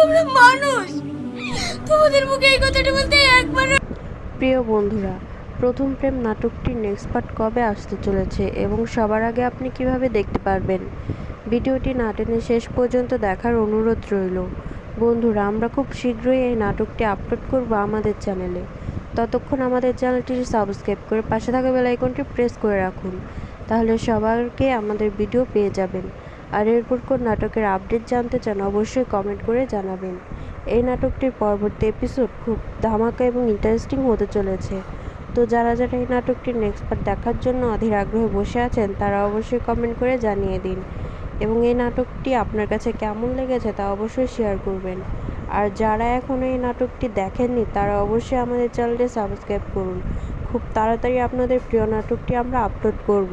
তোমরা মানুষ, তোমাদের মুখে এই কথাটা বলতে একবার। প্রিয় বন্ধুরা, প্রথম প্রেম নাটকটির নেক্সট পার্ট কবে আসতে চলেছে এবং সবার আগে আপনি কিভাবে দেখতে পারবেন, ভিডিওটি না টেনে শেষ পর্যন্ত দেখার অনুরোধ রইল। বন্ধুরা, আমরা খুব শীঘ্রই এই নাটকটি আপলোড করব আমাদের চ্যানেলে। ততক্ষণ আমাদের চ্যানেলটি সাবস্ক্রাইব করে পাশে থাকা বেল আইকনটি প্রেস করে রাখুন, তাহলে সবাইকে আমাদের ভিডিও পেয়ে যাবেন। আর এরপর কোন নাটকের আপডেট জানতে চান অবশ্যই কমেন্ট করে জানাবেন। এই নাটকটির পরবর্তী এপিসোড খুব ধামাকা এবং ইন্টারেস্টিং হতে চলেছে। তো যারা যারা এই নাটকটির নেক্সট পার্ট দেখার জন্য অধীর আগ্রহে বসে আছেন তারা অবশ্যই কমেন্ট করে জানিয়ে দিন, এবং এই নাটকটি আপনার কাছে কেমন লেগেছে তা অবশ্যই শেয়ার করবেন। আর যারা এখনও এই নাটকটি দেখেননি তারা অবশ্যই আমাদের চ্যানেলটি সাবস্ক্রাইব করুন। খুব তাড়াতাড়ি আপনাদের প্রিয় নাটকটি আমরা আপলোড করব।